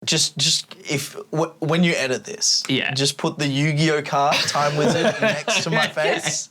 Just if when you edit this, Yeah. just put the Yu-Gi-Oh card, Time Wizard, next to my face.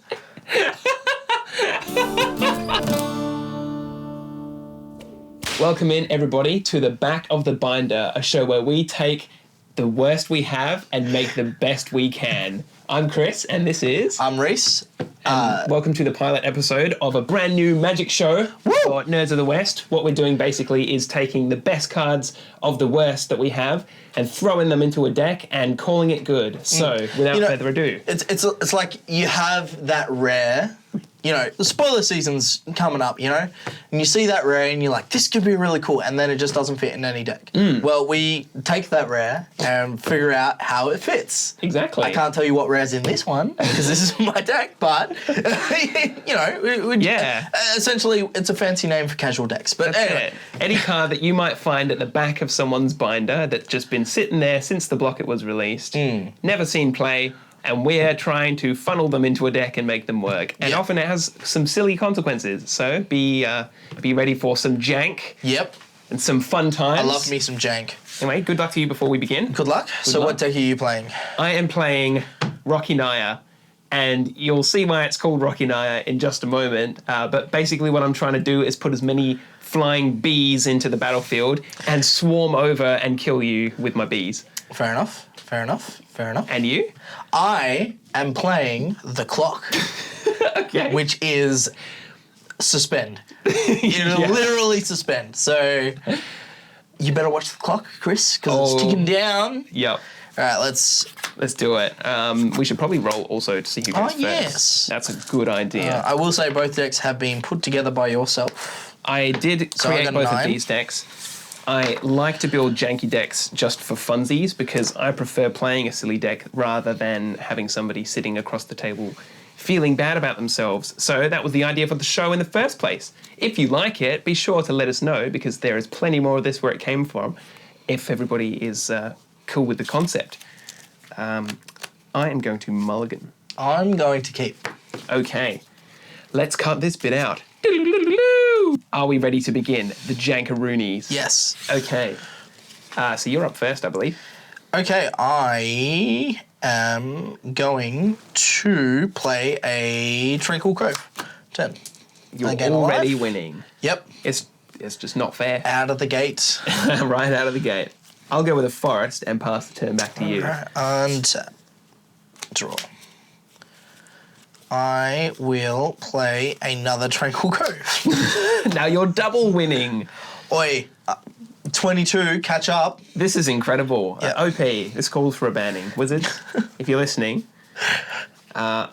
Welcome in, everybody, to the Back of the Binder, a show where we take the worst we have and make the best we can. I'm Chris, and this is... I'm Reese. welcome to the pilot episode of a brand new Magic show for Nerds of the West. What we're doing basically is taking the best cards of the worst that we have and throwing them into a deck and calling it good. So, without further ado... It's like you have that rare... the spoiler season's coming up, and you see that rare and you're like, this could be really cool, and then it just doesn't fit in any deck. Well, we take that rare and figure out how it fits. Exactly. I can't tell you what rare's in this one, because this is my deck, but, essentially, it's a fancy name for casual decks. But anyway. Any card that you might find at the back of someone's binder that's just been sitting there since the block it was released, never seen play, and we're trying to funnel them into a deck and make them work. And often it has some silly consequences. So be ready for some jank. Yep. And some fun times. I love me some jank. Anyway, good luck to you before we begin. Good luck. So what deck are you playing? I am playing Rocky Naya. And you'll see why it's called Rocky Naya in just a moment. But basically what I'm trying to do is put as many flying bees into the battlefield and swarm over and kill you with my bees. Fair enough. And you? I am playing the clock, Okay. which is suspend. Literally suspend. So you better watch the clock, Chris, because it's ticking down. Yep. All right, let's do it. We should probably roll also to see who goes first. Yes. That's a good idea. I will say both decks have been put together by yourself. I did create both of these decks. I like to build janky decks just for funsies because I prefer playing a silly deck rather than having somebody sitting across the table feeling bad about themselves. So that was the idea for the show in the first place. If you like it, be sure to let us know because there is plenty more of this where it came from if everybody is cool with the concept. I am going to mulligan. I'm going to keep. Okay, let's cut this bit out. Are we ready to begin? The Jankaroonies. Yes. Okay. So you're up first, I believe. Okay, I am going to play a Tranquil Grove. 10. You're already winning. Yep. It's just not fair. Out of the gate. Right out of the gate. I'll go with a forest and pass the turn back to you. Right, and draw. I will play another Tranquil Grove. Now you're double winning. Oi, 22, catch up. This is incredible. Yep. OP, this calls for a banning. Wizards, if you're listening, I'll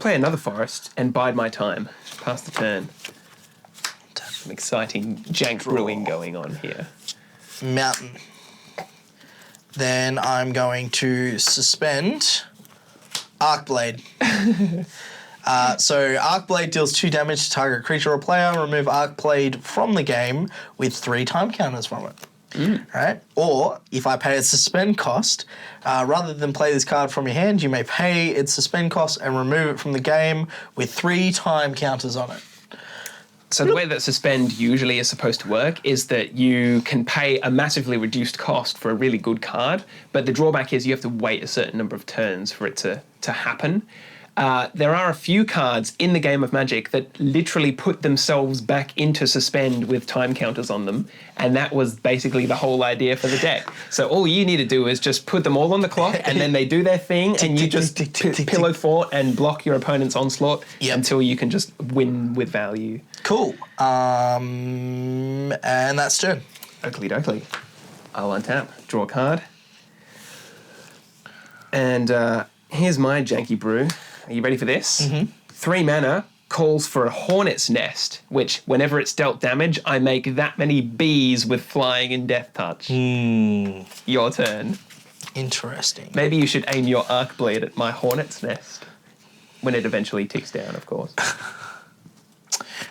play another forest and bide my time. Pass the turn. Some exciting jank brewing going on here. Mountain. Then I'm going to suspend Arcblade. So Arcblade deals 2 damage to target creature or player. Remove Arcblade from the game with 3 time counters from it. Right? Or, if I pay its suspend cost, rather than play this card from your hand, you may pay its suspend cost and remove it from the game with 3 time counters on it. So the way that suspend usually is supposed to work is that you can pay a massively reduced cost for a really good card, but the drawback is you have to wait a certain number of turns for it to happen. There are a few cards in the game of Magic that literally put themselves back into suspend with time counters on them, and that was basically the whole idea for the deck. So all you need to do is just put them all on the clock, and then they do their thing, and you just pillow fort and block your opponent's onslaught until you can just win with value. Cool. And that's turn. Oakley dokley. I'll untap, draw a card. And here's my janky brew. Are you ready for this? 3 mana calls for a hornet's nest, which, whenever it's dealt damage, I make that many bees with flying and death touch. Your turn. Interesting. Maybe you should aim your Arcblade at my hornet's nest. When it eventually ticks down, of course.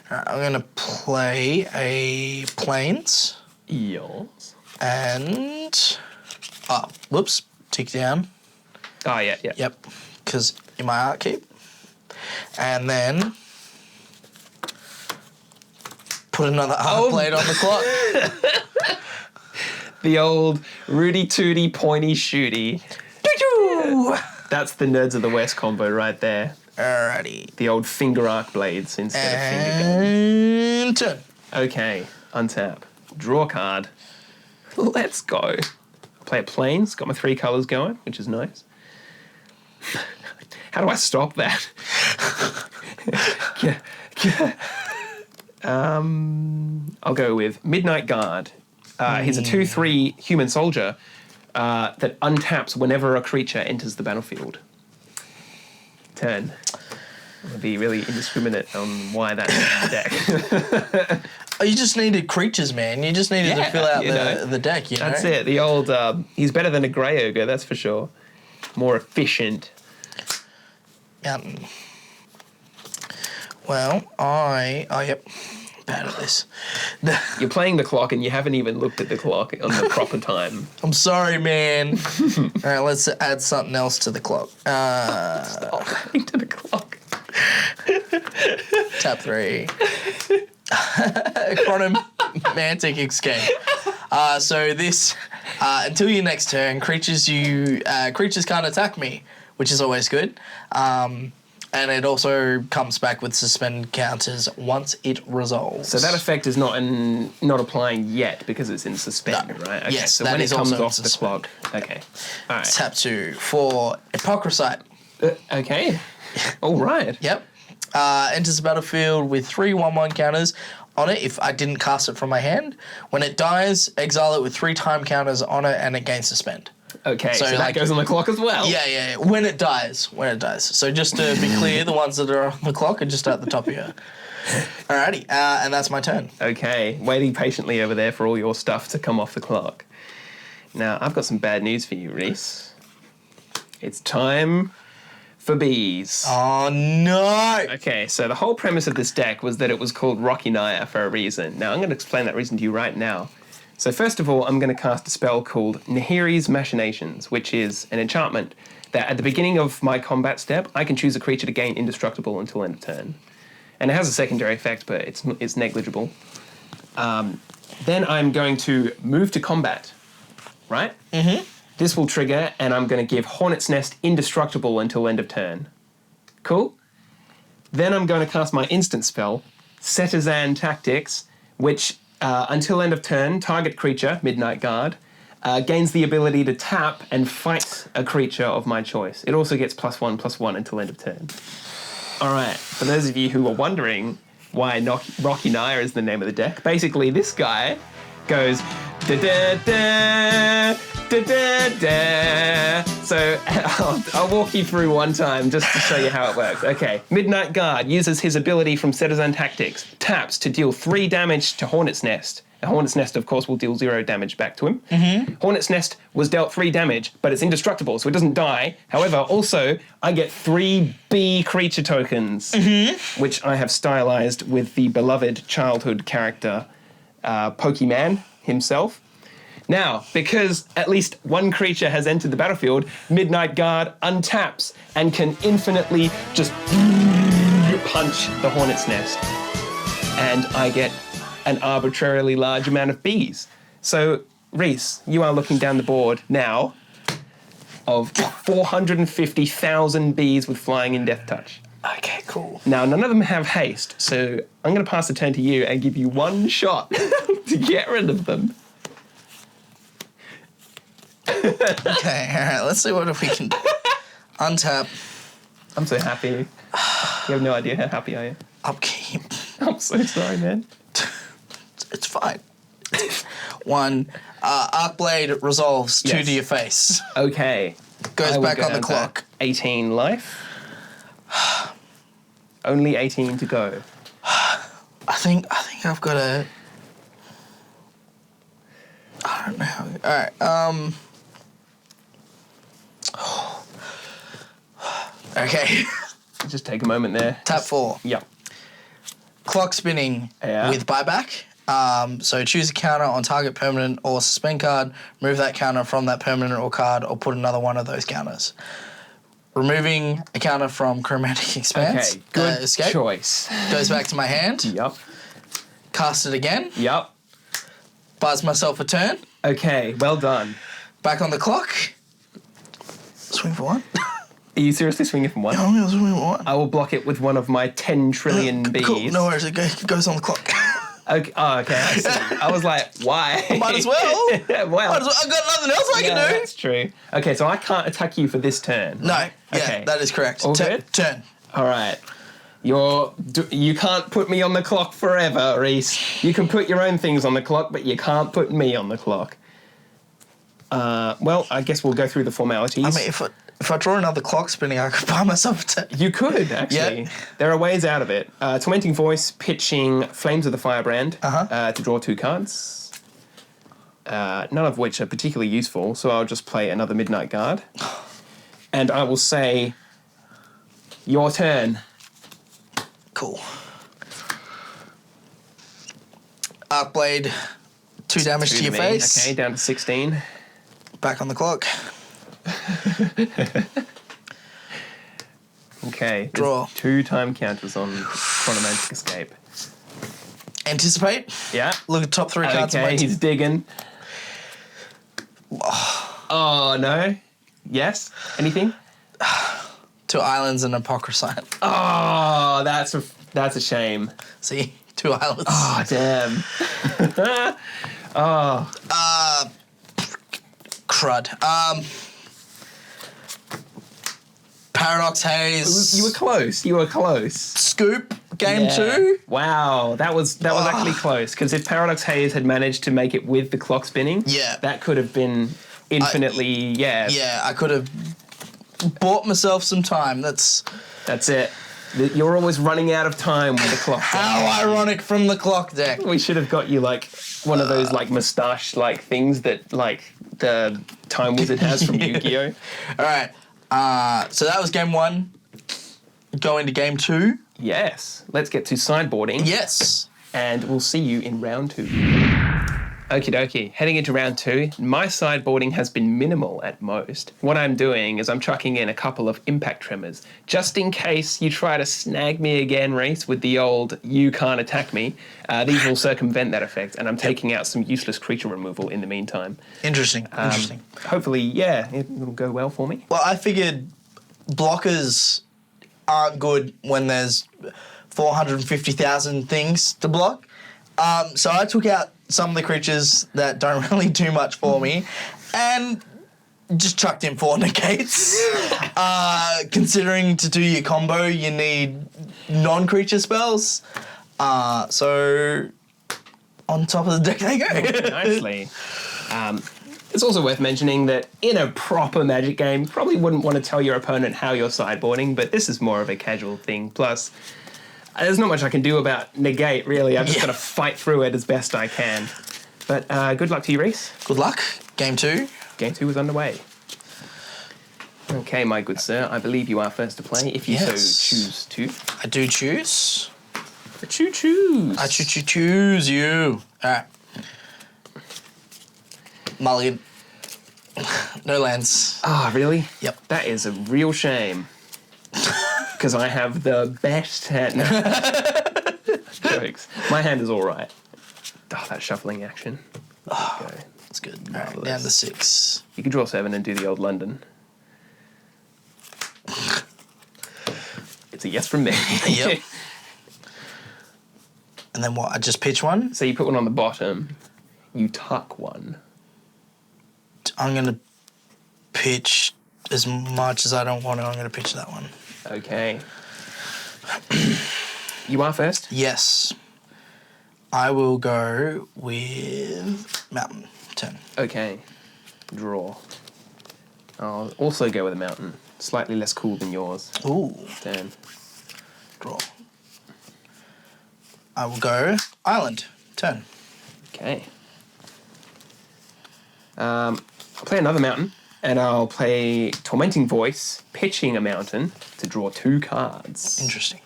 I'm going to play a Plains. Yours. And... whoops. Tick down. Oh, yeah. Yep. Because in my art keep. And then put another art blade on the clock. The old Rudy Tooty Pointy Shooty. That's the Nerds of the West combo right there. Alrighty. The old finger arc blades instead of finger guns. And turn. Okay, untap. Draw a card. Let's go. Play a plains. Got my 3 colours going, which is nice. How do I stop that? I'll go with Midnight Guard. He's a 2/3 human soldier that untaps whenever a creature enters the battlefield. Turn. I'm going to be really indiscriminate on why that's in the deck. Oh, you just needed creatures, man. You just needed to fill out the deck, you know? That's it. The old, he's better than a grey ogre, that's for sure. More efficient. Well, yep, bad at this. You're playing the clock and you haven't even looked at the clock on the proper time. I'm sorry, man. All right, let's add something else to the clock. Stop adding to the clock. Tap 3. Chronomantic Escape. So this, until your next turn, creatures can't attack me, which is always good. And it also comes back with suspend counters once it resolves. So that effect is not applying yet because it's in suspend, right? Okay, yes, so that when is it comes also off the clock. Okay. All right. Tap 2 for Hypocrisite. Okay. All right. Yep. Enters the battlefield with 3 1/1 counters on it if I didn't cast it from my hand. When it dies, exile it with 3 time counters on it and it gains suspend. Okay, so that goes on the clock as well. Yeah. When it dies. So just to be clear, the ones that are on the clock are just at the top of your... Alrighty, and that's my turn. Okay, waiting patiently over there for all your stuff to come off the clock. Now, I've got some bad news for you, Reese. It's time for bees. Oh, no! Okay, so the whole premise of this deck was that it was called Rocky Naya for a reason. Now, I'm going to explain that reason to you right now. So first of all, I'm going to cast a spell called Nahiri's Machinations, which is an enchantment that at the beginning of my combat step, I can choose a creature to gain indestructible until end of turn. And it has a secondary effect, but it's negligible. Then I'm going to move to combat, right? Mm-hmm. This will trigger, and I'm going to give Hornet's Nest indestructible until end of turn. Cool? Then I'm going to cast my instant spell, Setazan Tactics, which... until end of turn, target creature, Midnight Guard, gains the ability to tap and fight a creature of my choice. It also gets +1/+1 until end of turn. All right, for those of you who are wondering why Rocky Naya is the name of the deck, basically this guy goes da-da-da, da-da-da. So I'll walk you through one time just to show you how it works. Okay, Midnight Guard uses his ability from Setazan Tactics, taps to deal 3 damage to Hornet's Nest. And Hornet's Nest, of course, will deal 0 damage back to him. Mm-hmm. Hornet's Nest was dealt 3 damage, but it's indestructible, so it doesn't die. However, also, I get 3 bee creature tokens, which I have stylized with the beloved childhood character Pokemon himself. Now, because at least one creature has entered the battlefield, Midnight Guard untaps and can infinitely just punch the Hornet's Nest. And I get an arbitrarily large amount of bees. So, Reese, you are looking down the board now of 450,000 bees with flying in Death Touch. Okay, cool. Now, none of them have haste, so I'm going to pass the turn to you and give you one shot to get rid of them. Okay, all right, let's see what we can do. Untap. I'm so happy. You have no idea how happy I am. Upkeep. I'm so sorry, man. It's fine. 1, Arcblade resolves 2 to your face. Okay. Goes back on the clock. 18 life. Only 18 to go. I think I've got a... I don't know. All right. Okay. Just take a moment there. Tap 4. Yep. Clock spinning with buyback. So choose a counter on target permanent or suspend card, move that counter from that permanent or card, or put another one of those counters. Removing a counter from Chromatic Expanse. Okay, good escape. choice. Goes back to my hand. Yep. Cast it again. Yep. Buys myself a turn. Okay, well done. Back on the clock. Swing for one. Are you seriously swinging from one? Yeah, I'm going to swing for one. I will block it with one of my 10 trillion bees. Cool. No worries. It goes on the clock. Okay. Oh, okay. I see. I was like, why? Might as well. Well, I've got nothing else I can do. That's true. Okay, so I can't attack you for this turn. No. Right? Yeah, Okay. that is correct. All good? Turn. All right. You can't put me on the clock forever, Reese. You can put your own things on the clock, but you can't put me on the clock. Well, I guess we'll go through the formalities. I mean, if I draw another clock spinning, I could buy myself a turn. You could, actually. Yeah. There are ways out of it. Tormenting Voice, pitching Flames of the Firebrand to draw 2 cards. None of which are particularly useful, so I'll just play another Midnight Guard. And I will say, your turn. Cool. Arcblade, 2 damage to your me. face. Okay, down to 16. Back on the clock. Okay. Draw. There's 2 time counters on Chronomantic Escape. Anticipate. Yeah. Look at top 3 cards. of my Okay, team. he's digging. Oh, no. Yes? Anything? 2 islands and Apocryphite. Oh, that's a shame. See? 2 islands. Oh, damn. Crud. Paradox Haze. You were close. Scoop. Game Yeah. 2. Wow, that was actually close. Because if Paradox Haze had managed to make it with the clock spinning, Yeah. that could have been infinitely, Yeah, I could have bought myself some time. That's it. You're always running out of time with the clock. how ironic from the clock deck. We should have got you like one of those like moustache like things that like the Time Wizard has from Yu-Gi-Oh. All right. So that was game 1. Go into game 2. Yes. Let's get to sideboarding. Yes. And we'll see you in round 2. Okie dokie. Heading into round 2, my sideboarding has been minimal at most. What I'm doing is I'm chucking in a couple of impact tremors, just in case you try to snag me again, Reese, with the old "you can't attack me." These will circumvent that effect, and I'm taking out some useless creature removal in the meantime. Interesting. Hopefully, yeah, it'll go well for me. Well, I figured blockers aren't good when there's 450,000 things to block. So I took out some of the creatures that don't really do much for me and just chucked in 4 negates. Considering to do your combo, you need non-creature spells. So on top of the deck they go. Nicely. It's also worth mentioning that in a proper Magic game, you probably wouldn't want to tell your opponent how you're sideboarding, but this is more of a casual thing. Plus, there's not much I can do about negate, really. I've just got to fight through it as best I can. But good luck to you, Reese. Good luck. Game 2. Game 2 is underway. Okay, my good sir, I believe you are first to play, if you so choose to. I do choose. Choose. I choose you. All right. Mulligan. No lands. Ah, really? Yep. That is a real shame. Because I have the best hand. Jokes. My hand is all right. Oh, that shuffling action. Oh, Go. that's good. All right, down to 6. You could draw 7 and do the old London. It's a yes from me. Yep. And then what? I just pitch one? So you put one on the bottom, you tuck one. I'm going to pitch as much as I don't want to. I'm going to pitch that one. Okay. You are first? Yes. I will go with Mountain. Turn. Okay. Draw. I'll also go with a mountain. Slightly less cool than yours. Ooh. Turn. Draw. I will go Island. Turn. Okay. I'll play another mountain, and I'll play Tormenting Voice, pitching a mountain to draw 2 cards. Interesting.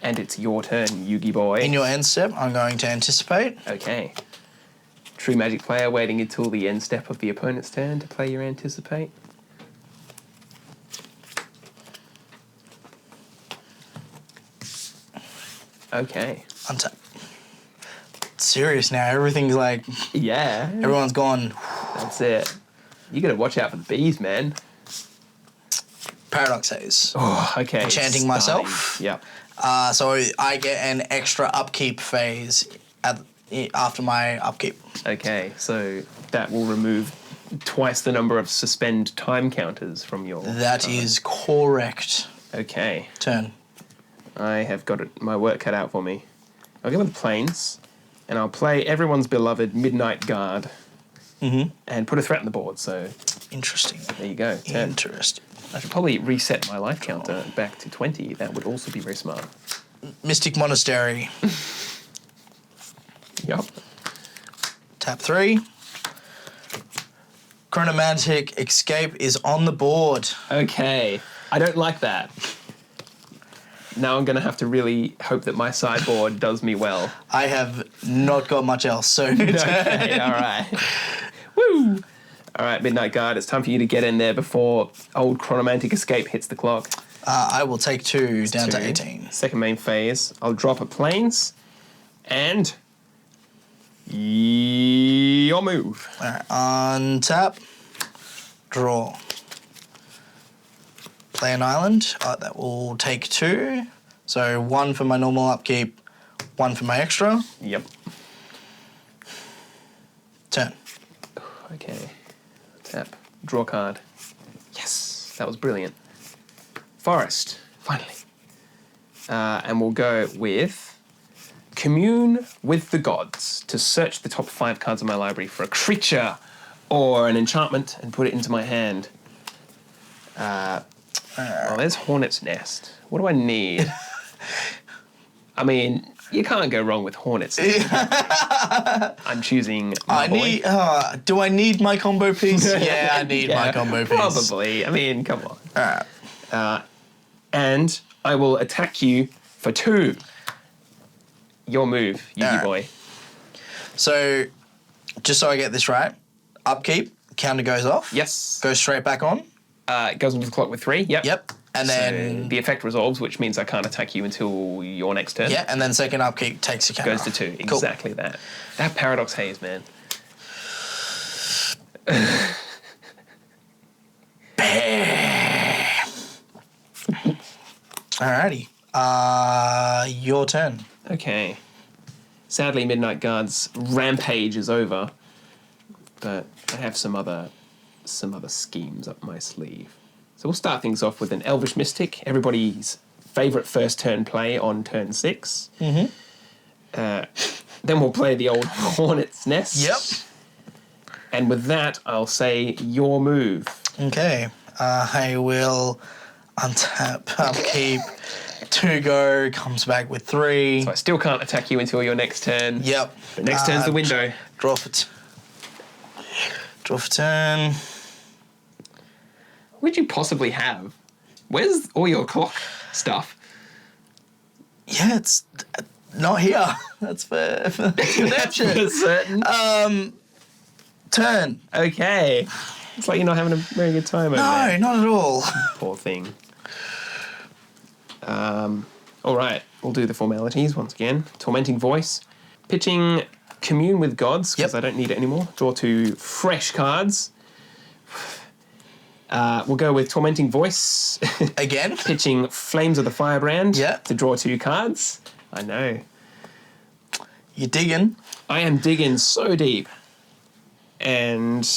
And it's your turn, Yugi boy. In your end step, I'm going to anticipate. Okay. True Magic player waiting until the end step of the opponent's turn to play your anticipate. Okay. Untap. Serious now. Everything's like, Yeah. everyone's gone. That's it. You got to watch out for the bees, man. Paradox Haze. Oh, okay. Enchanting myself. Yep. So I get an extra upkeep phase after my upkeep. Okay, so that will remove twice the number of suspend time counters from your That card. is correct. Okay. Turn. I have got my work cut out for me. I'll go with the planes, and I'll play everyone's beloved Midnight Guard, and put a threat on the board. So Interesting. there you go. 10. Interesting. I should probably reset my life counter back to 20. That would also be very smart. Mystic Monastery. Yup. Tap 3. Chronomantic Escape is on the board. Okay. I don't like that. Now I'm going to have to really hope that my sideboard does me well. I have not got much else, so Okay, all right. Woo! All right, Midnight Guard, it's time for you to get in there before old Chronomantic Escape hits the clock. I will take 2 down to 18. Second main phase. I'll drop a planes, and your move. All right, untap, draw. Play an island. That will take 2. So 1 for my normal upkeep, 1 for my extra. Yep. Turn. Okay. Tap. Draw card. Yes, that was brilliant. Forest, finally. And we'll go with Commune with the Gods to search the top 5 cards of my library for a creature or an enchantment and put it into my hand. Well, there's Hornet's Nest. What do I need? I mean, you can't go wrong with Hornet's Nest. I'm choosing my boy. Do I need my combo piece? Yeah, I need my combo piece. Probably. I mean, come on. All right. And I will attack you for 2. Your move, Yugi Alright. boy. So, just so I get this right, upkeep, counter goes off. Yes. Goes straight back on. It goes into the clock with 3. Yep. Yep. And So then the effect resolves, which means I can't attack you until your next turn. yeah, and then second upkeep takes your counter Goes to off. 2. Cool. Exactly that. That Paradox Haze, man. Alrighty. Your turn. Okay. Sadly, Midnight Guard's rampage is over, but I have some other schemes up my sleeve. So we'll start things off with an Elvish Mystic, everybody's favourite first turn play on turn 6. Mm-hmm. Then we'll play the old Hornet's Nest. Yep. And with that, I'll say your move. Okay. I will untap, upkeep, 2 go, comes back with 3. So I still can't attack you until your next turn. Yep. But next turn's the window. Draw for turn. What would you possibly have? Where's all your clock stuff? Yeah, it's not here. That's for For certain. Turn. Okay. It's like you're not having a very good time over No, there. not at all. Poor thing. All right, we'll do the formalities once again. Tormenting Voice. Pitching Commune with Gods, because Yep. I don't need it anymore. Draw 2 fresh cards. We'll go with Tormenting Voice. Again. Pitching Flames of the Firebrand Yeah. to draw 2 cards. I know. You're digging. I am digging so deep. And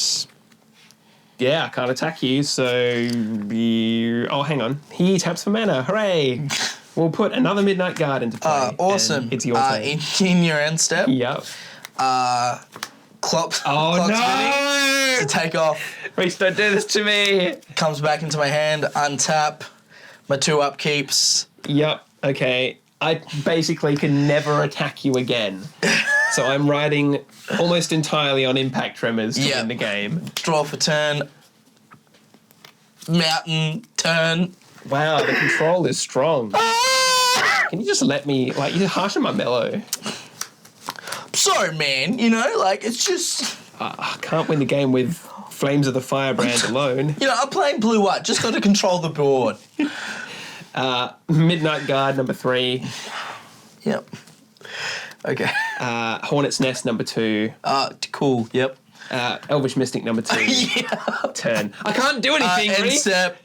yeah, I can't attack you, so oh, hang on. He taps for mana. Hooray! We'll put another Midnight Guard into play. Awesome. And it's your turn. In your end step, Yep. clock Oh spinning to no! take off. Reese, don't do this to me. Comes back into my hand, untap, my 2 upkeeps. Yep. Okay. I basically can never attack you again. So I'm riding almost entirely on impact tremors to Yep. win the game. Draw for turn. Mountain, turn. Wow, the control is strong. Can you just let me, like, you're harsh on my mellow. Sorry, man. You know, like, it's just... I can't win the game with Flames of the Firebrand alone. You know, I'm playing blue-white. Just got to control the board. Midnight Guard number 3. Yep. Okay. Hornet's Nest number 2. Cool. Yep. Elvish Mystic number 2. Turn. I can't do anything, End Reese. step.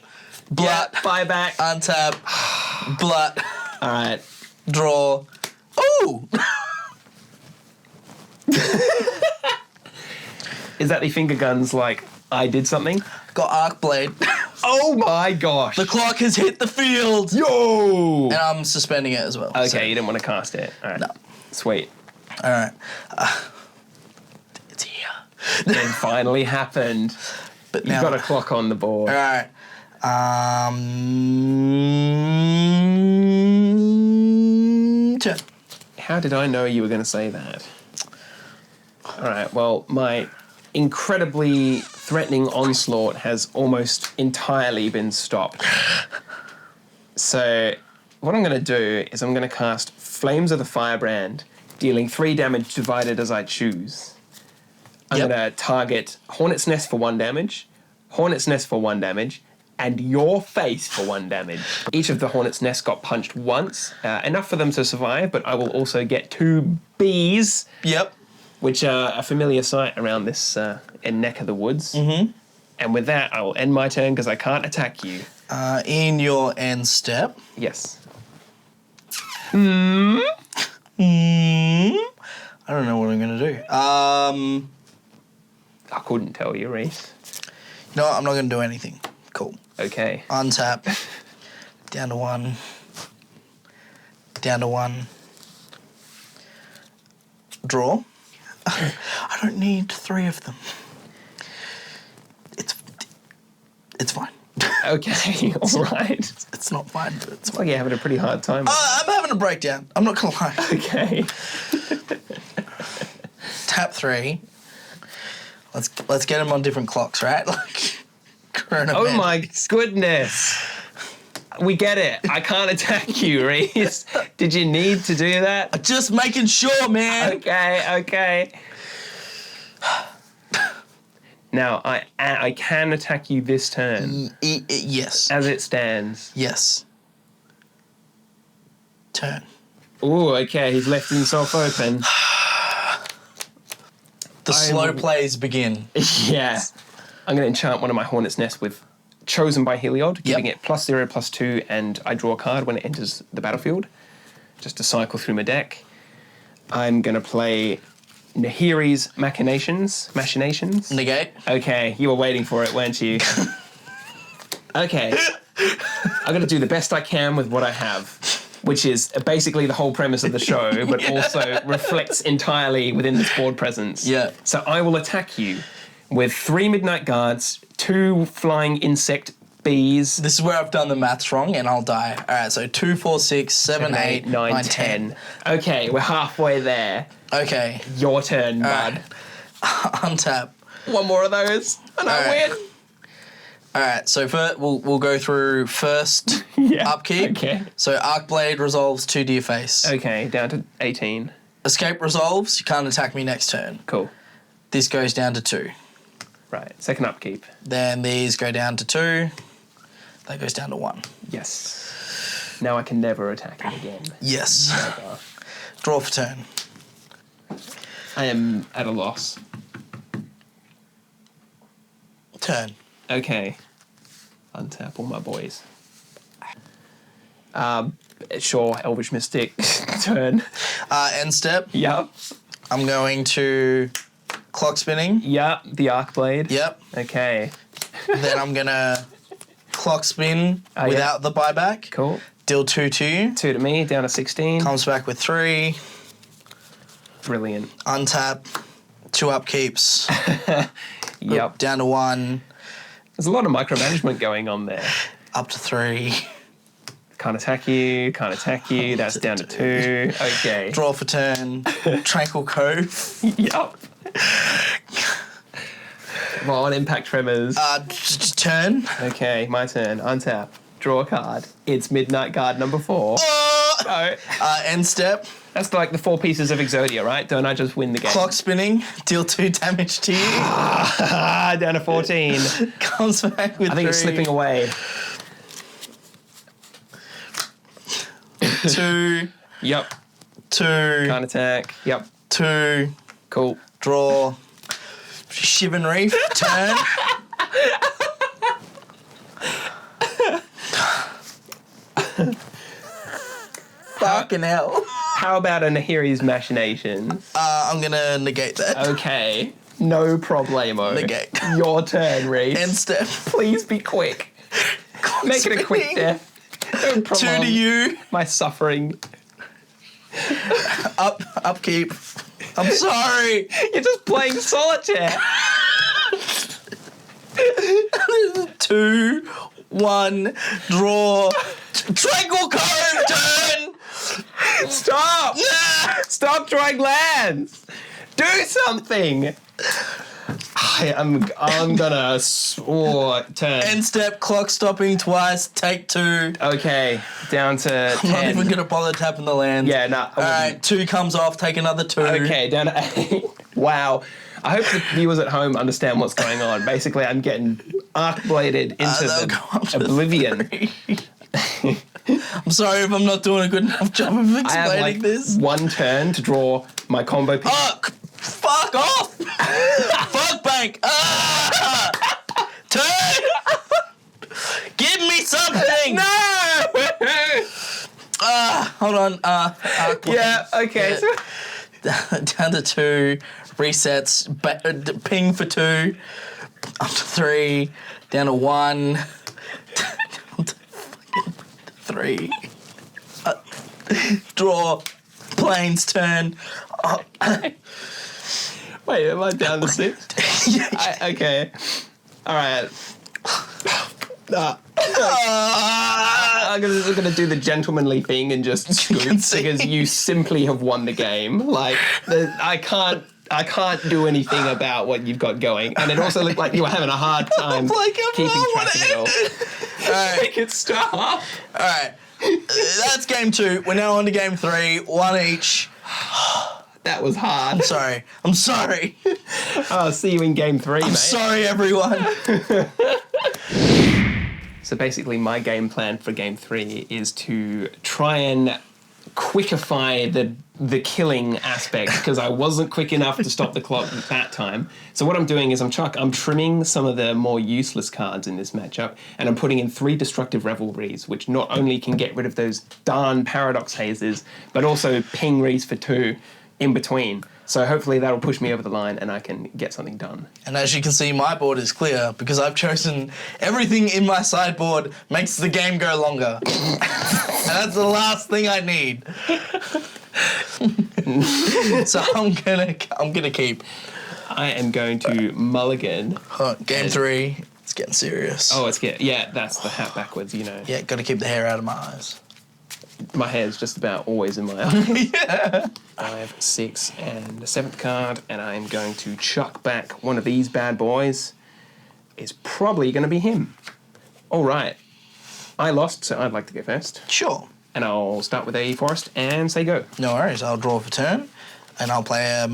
Blut. Yeah, buyback. Untap. Blut. All right. Draw. Ooh! Is that the finger guns like I did something? Got Arc Blade. Oh my gosh. The clock has hit the field. Yo! And I'm suspending it as well. Okay, so- you didn't want to cast it. All right. No. Sweet. All right. It's here. It finally happened. But You've now, got a clock on the board. all right. Turn. How did I know you were going to say that? All right, well, my incredibly threatening onslaught has almost entirely been stopped. So what I'm going to do is I'm going to cast Flames of the Firebrand, dealing 3 damage divided as I choose. I'm Yep. going to target Hornet's Nest for 1 damage, Hornet's Nest for 1 damage, and your face for 1 damage. Each of the Hornet's Nests got punched once, enough for them to survive, but I will also get 2 bees, Yep. which are a familiar sight around this neck of the woods. Mm-hmm. And with that, I will end my turn because I can't attack you. In your end step. Yes. I don't know what I'm going to do. I couldn't tell you, Reese. No, I'm not going to do anything. Cool. Okay. Untap. Down to 1. Down to 1. Draw. I don't need 3 of them. It's fine. Okay, all right. It's not fine, but it's It's fine. like you're having a pretty hard time. I'm having a breakdown. I'm not gonna lie. Okay. Tap 3. Let's get them on different clocks, right? Like Corona Oh Man. my goodness. We get it. I can't attack you, Reese. Did you need to do that? Just making sure, man. Okay. Now, I can attack you this turn, Yes. as it stands. Yes. Turn. Ooh, okay, he's left himself open. The slow plays begin. Yeah. I'm going to enchant one of my Hornet's Nest with Chosen by Heliod, giving it +0/+2, and I draw a card when it enters the battlefield, just to cycle through my deck. I'm going to play Nahiri's Machinations. Negate. Okay, you were waiting for it, weren't you? Okay. I'm going to do the best I can with what I have, which is basically the whole premise of the show, but also reflects entirely within this board presence. Yeah. So I will attack you with 3 Midnight Guards, 2 flying insect bees. This is where I've done the maths wrong and I'll die. All right, so 2, 4, 6, 7, 8, 9, 10. Okay, we're halfway there. Okay. Your turn, bud. Right. Untap. One more of those, and I Alright. win. All right, so first, we'll go through first Yeah. upkeep. Okay. So Arc Blade resolves 2 to your face. Okay, down to 18. Escape resolves, you can't attack me next turn. Cool. This goes down to 2. Right, second upkeep. Then these go down to 2. That goes down to 1. Yes. Now I can never attack him again. Yes. Never. Draw for turn. I am at a loss. Turn. Okay. Untap all my boys. Sure, Elvish Mystic. Turn. End step. Yep. I'm going to clock spinning. Yep. The Arc Blade. Yep. Okay. Then I'm going to clock spin Oh, yeah. without the buyback. Cool. Deal 2 to you. 2 to me, down to 16. Comes back with 3. Brilliant. Untap. 2 upkeeps. Yep. Down to 1. There's a lot of micromanagement going on there. Up to 3. Can't attack you, can't attack you. That's down to 2. Okay. Draw for turn. Tranquil Cove. Yep. Come on, Impact Tremors. Turn. Okay, my turn. Untap. Draw a card. It's Midnight Guard number 4. No. End step. That's like the 4 pieces of Exodia, right? Don't I just win the game? Clock spinning. Deal 2 damage to you. Down to 14. Comes back with 3. I think it's slipping away. 2. Yep. 2. Can't attack. Yep. 2. Cool. Draw. Shivan Reef, turn. Fucking hell. How about a Nahiri's Machinations? I'm gonna negate that. Okay. No problemo. Negate. Your turn, Reese. End step. Please be quick. Make it a quick death. Don't 2 prolong to you. my suffering. Upkeep. I'm sorry. You're just playing solitaire. 2, 1, draw. Tranquil Cove, turn. Stop! Stop drawing lands. Do something. I'm gonna turn. End step, clock stopping twice, take 2. Okay, down to 10. I'm not even gonna bother tapping the land. Yeah, nah. Alright, 2 comes off, take another 2. Okay, down to 8. Wow. I hope the viewers at home understand what's going on. Basically, I'm getting arc-bladed into the oblivion. I'm sorry if I'm not doing a good enough job of explaining I have like this. 1 turn to draw my combo piece. Fuck off! Fuck bank! Turn! Give me something! No! Hold on. Yeah, okay. Down to 2, resets, ping for 2, up to 3, down to 1, down to 3, draw, planes turn. Wait, am I down to 6? Okay. All right. I'm gonna do the gentlemanly thing and just scoop because you simply have won the game. Like I can't do anything about what you've got going, and it also looked like you were having a hard time keeping track of it all. All right, Make it stop. all right. That's game 2. We're now on to game 3. 1 each. That was hard. I'm sorry. I'll see you in game 3, mate. Sorry, everyone. So basically, my game plan for game 3 is to try and quickify the killing aspect because I wasn't quick enough to stop the clock at that time. So what I'm doing is I'm trimming some of the more useless cards in this matchup, and I'm putting in 3 Destructive Revelries, which not only can get rid of those darn Paradox Hazes, but also ping Rees for 2 in between. So hopefully that'll push me over the line and I can get something done. And as you can see, my board is clear because I've chosen everything in my sideboard makes the game go longer. And that's the last thing I need. So I'm gonna keep. I am going to mulligan. Game 3, it's getting serious. Oh, it's good. Yeah, that's the hat backwards, you know. Yeah, gotta keep the hair out of my eyes. My hair's just about always in my eye. Yeah. 5, 6, and the 7th card, and I'm going to chuck back one of these bad boys. It's probably going to be him. All right. I lost, so I'd like to go first. Sure. And I'll start with a forest and say go. No worries. I'll draw for turn, and I'll play a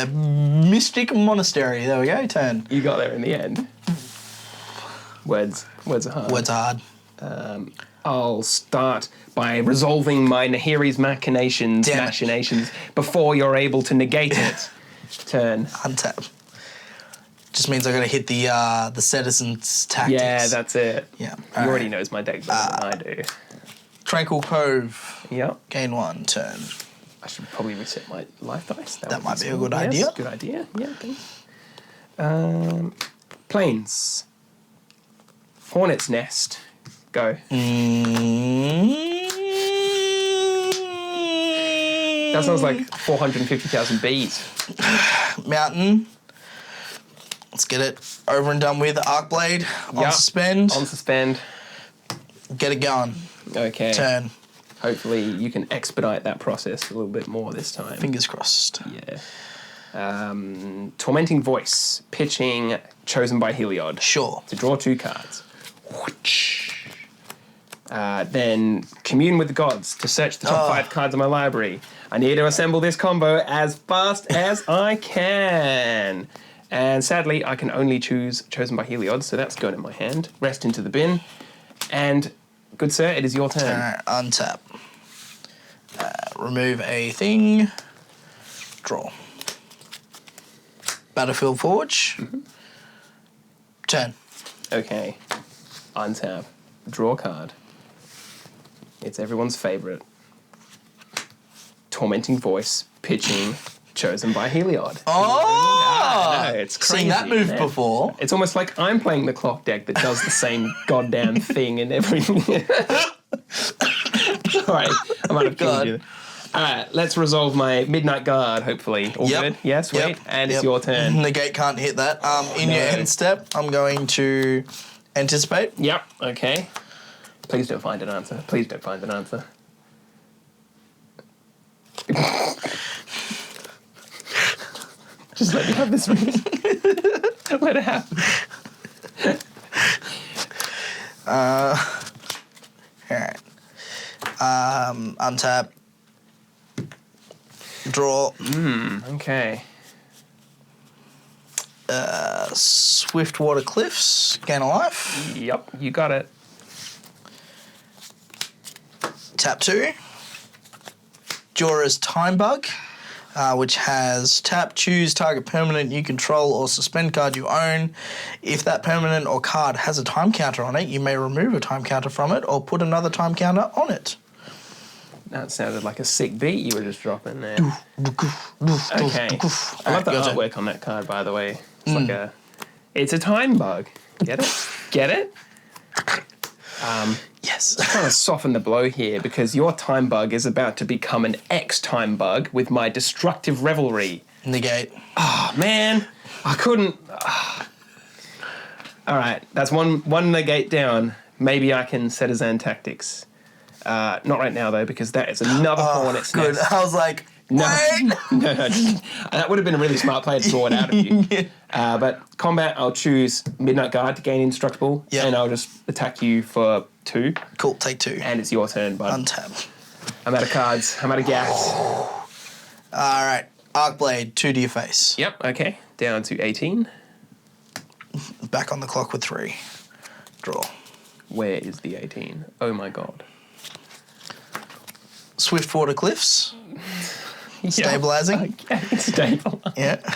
Mystic Monastery. There we go. Turn. You got there in the end. Words are hard. Words are hard. I'll start by resolving my Nahiri's machinations before you're able to negate it. Turn. Untap. Just means I gotta hit the Citizen's Tactics. Yeah, that's it. Yeah. You already knows my deck better than I do. Tranquil Cove. Yep. Gain 1, turn. I should probably reset my life dice. That might be a good idea. Good idea. Yeah. Thanks. Plains. Hornet's Nest. Go. That sounds like 450,000 bees. Mountain. Let's get it over and done with. Arcblade. On suspend. On suspend. Get it going. Okay. Turn. Hopefully you can expedite that process a little bit more this time. Fingers crossed. Yeah. Tormenting Voice. Pitching. Chosen by Heliod. Sure. To draw 2 cards. Then Commune with the Gods to search the top 5 cards of my library. I need to assemble this combo as fast as I can. And sadly, I can only choose Chosen by Heliod, so that's going in my hand. Rest into the bin. And, good sir, it is your turn. Alright, untap. Remove a thing. Draw. Battlefield Forge. Turn. Okay. Untap. Draw card. It's everyone's favourite. Tormenting Voice. Pitching. Chosen by Heliod. Oh! I know, it's crazy. Seen that move isn't it? before. It's almost like I'm playing the clock deck that does the same goddamn thing and everything. Sorry, I might have killed you. All right, let's resolve my Midnight Guard, hopefully. All good? Yeah, sweet. Yep. And it's your turn. Negate can't hit that. In your end step, I'm going to anticipate. Yep, okay. Please don't find an answer. Please don't find an answer. Just let me have this reason. Let it happen. All right. Untap. Draw. Okay. Swiftwater Cliffs. Gain a life. Yep, you got it. Tap 2. Jorah's Time Bug, which has tap, choose target permanent you control or suspend card you own. If that permanent or card has a time counter on it, you may remove a time counter from it or put another time counter on it. That sounded like a sick beat you were just dropping there. Okay. I love the artwork on that card, by the way. It's like it's a time bug. Get it? Get it? Yes. Trying to soften the blow here because your time bug is about to become an X time bug with my destructive revelry. Negate. Oh man, I couldn't. All right, that's one negate down. Maybe I can set a Zan tactics. Not right now though, because that is another hornet's Good. nest. I was like, No, wait. no, that would have been a really smart play to draw it out of you. But combat, I'll choose Midnight Guard to gain Indestructible, and I'll just attack you for 2. Cool, take 2. And it's your turn, bud. Untap. I'm out of cards. I'm out of gas. All right. Arcblade, 2 to your face. Yep, okay. Down to 18. Back on the clock with 3. Draw. Where is the 18? Oh my god. Swiftwater Cliffs. Stabilizing. Okay, stabilizing. Yeah.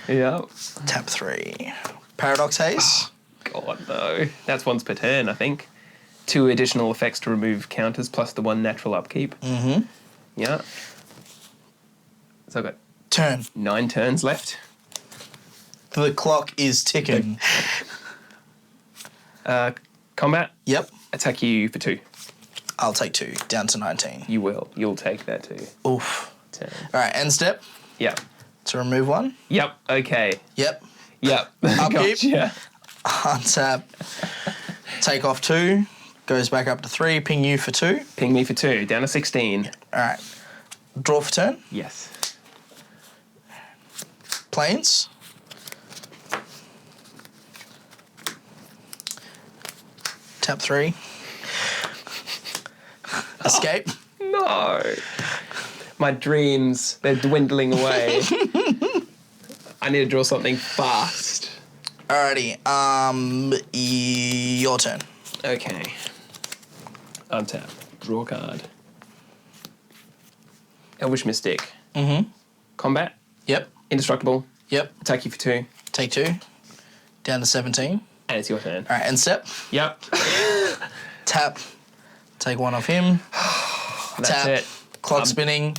Yep. Tap 3. Paradox Haze. God, no. That's once per turn, I think. 2 additional effects to remove counters plus the 1 natural upkeep. Mm-hmm. Yeah. So I've got Turn. 9 turns left. The clock is ticking. Combat. Yep. Attack you for 2. I'll take 2. Down to 19. You will. You'll take that too. Oof. 10. All right. End step. Yep. To remove 1. Yep. Okay. Yep. Yep. Upkeep. Gotcha. Untap. Take off 2. Goes back up to 3. Ping you for 2. Ping me for 2. Down to 16. All right. Draw for turn. Yes. Planes. Tap 3. Escape. No. My dreams, they're dwindling away. I need to draw something fast. Alrighty. Your turn. Okay. Untap. Draw card. Elvish Mystic. Mm-hmm. Combat. Yep. Indestructible. Yep. Attack you for 2. Take 2. Down to 17. And it's your turn. All right. End step. Yep. Tap. Take 1 off him. That's Tap. it. Clock spinning.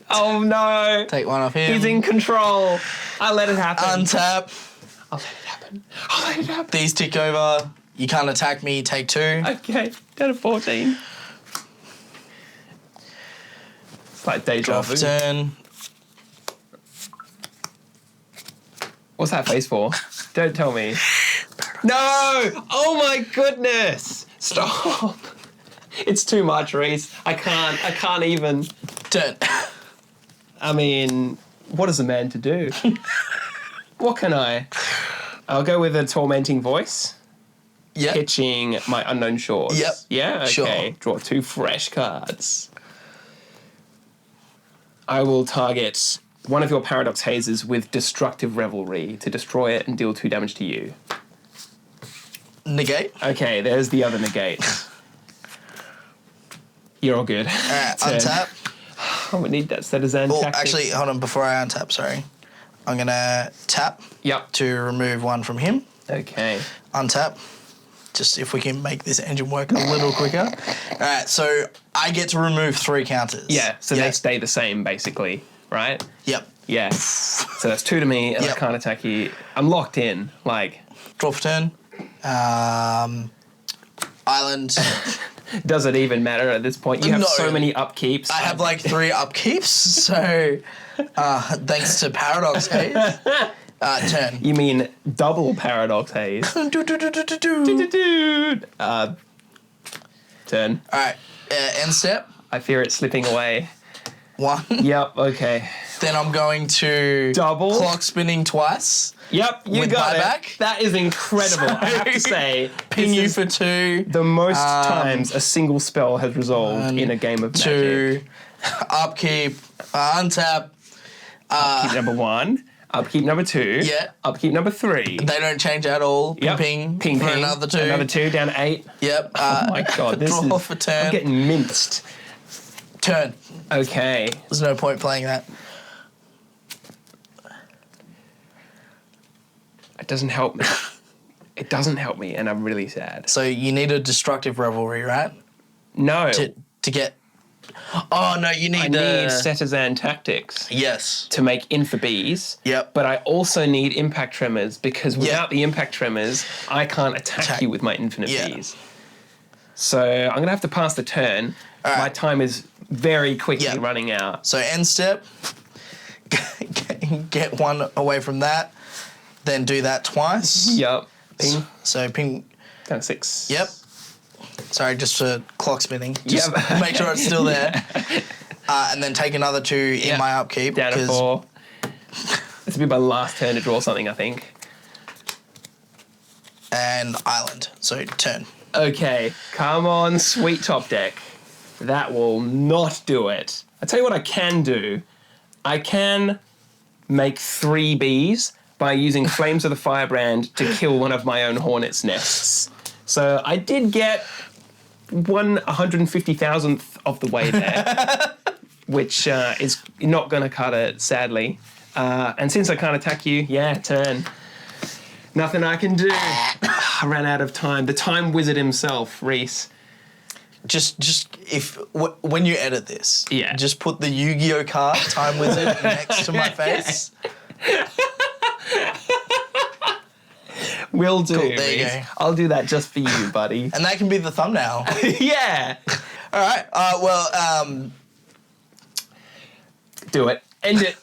Oh no. Take 1 off him. He's in control. I let it happen. Untap. I'll let it happen. I'll let it happen. These tick over. You can't attack me. Take 2. Okay. Down to 14. It's like deja Draw vu. for turn. What's that face for? Don't tell me. No! Oh my goodness! Stop! It's too much, Reese. I can't even. Turn. I mean, what is a man to do? What can I? I'll go with a tormenting voice. Yep. Pitching my unknown shores. Yep. Yeah? Okay. Sure. Draw 2 fresh cards. I will target one of your Paradox Hazes with Destructive Revelry to destroy it and deal 2 damage to you. Negate. Okay, there's the other negate. You're all good. All right. Untap. Oh, we need that set of Zan Oh, tactics. actually, hold on. Before I untap, sorry. I'm going to tap to remove one from him. Okay. Untap. Just if we can make this engine work a little quicker. All right, so I get to remove 3 counters. Yeah, so they stay the same, basically, right? Yep. Yeah. So that's 2 to me, and I can't attack you. I'm locked in, like... Draw for turn. Island. Does it even matter at this point? You have so many upkeeps. I have like 3 upkeeps, so thanks to Paradox Haze. Turn. You mean double Paradox Haze? Turn. All right, end step. I fear it slipping away. 1. Yep, okay. Then I'm going to... Double. Clock spinning twice. Yep, you got it. That is incredible, I have to say. Ping you for 2. The most times a single spell has resolved in a game of Magic. 2. Upkeep. Untap. Upkeep number 1. Upkeep number 2. Yeah. Upkeep number 3. They don't change at all. Yep. Ping. Ping, for ping. another 2. Another 2 down to 8. Yep. Oh my god, this draw is... for turn. I'm getting minced. Turn. Okay. There's no point playing that. It doesn't help me. It doesn't help me, and I'm really sad. So you need a destructive revelry, right? No. To get... Oh, no, you need... I need Setazan Tactics. Yes. To make Infobes. Yep. But I also need Impact Tremors, because without the Impact Tremors, I can't attack you with my Infinite Bees. So I'm going to have to pass the turn. Right. My time is very quickly running out. So end step, get 1 away from that, then do that twice. Yep. Ping. So ping. Down to 6. Yep. Sorry, just for clock spinning. Just make sure it's still there. And then take another 2 in my upkeep. Down to 4. This will be my last turn to draw something, I think. And island. So turn. Okay, come on, sweet top deck. That will not do it. I tell you what I can do. I can make 3 bees by using Flames of the Firebrand to kill one of my own hornet's nests. So I did get 150,000th of the way there, which is not going to cut it, sadly. And since I can't attack you, turn. Nothing I can do. I ran out of time. The time wizard himself, Reese. Just when you edit this, Yeah. just put the Yu-Gi-Oh card Time Wizard next to my face. Will do. Cool, there you go. I'll do that just for you, buddy. And that can be the thumbnail. Yeah. All right. Do it. End it.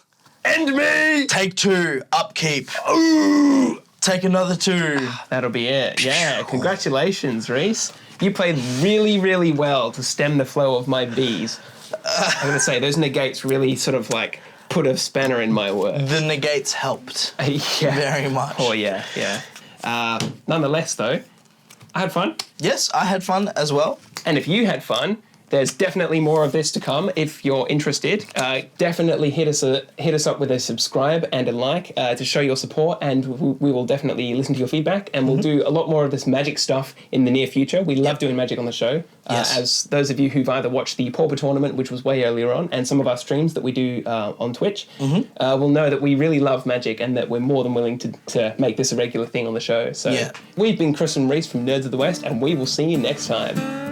End me. Take 2. Upkeep. Ooh. Take another 2. That'll be it. Yeah. Congratulations, Reese. You played really, really well to stem the flow of my bees. I'm going to say, those negates really sort of like put a spanner in my work. The negates helped. Yeah. Very much. Oh, yeah, yeah. Nonetheless, though, I had fun. Yes, I had fun as well. And if you had fun, there's definitely more of this to come. If you're interested, definitely hit us up with a subscribe and a like to show your support, and we will definitely listen to your feedback, and we'll do a lot more of this Magic stuff in the near future. We love doing Magic on the show. As those of you who've either watched the Pauper tournament, which was way earlier on, and some of our streams that we do on Twitch, will know that we really love Magic and that we're more than willing to make this a regular thing on the show. So we've been Chris and Reese from Nerds of the West, and we will see you next time.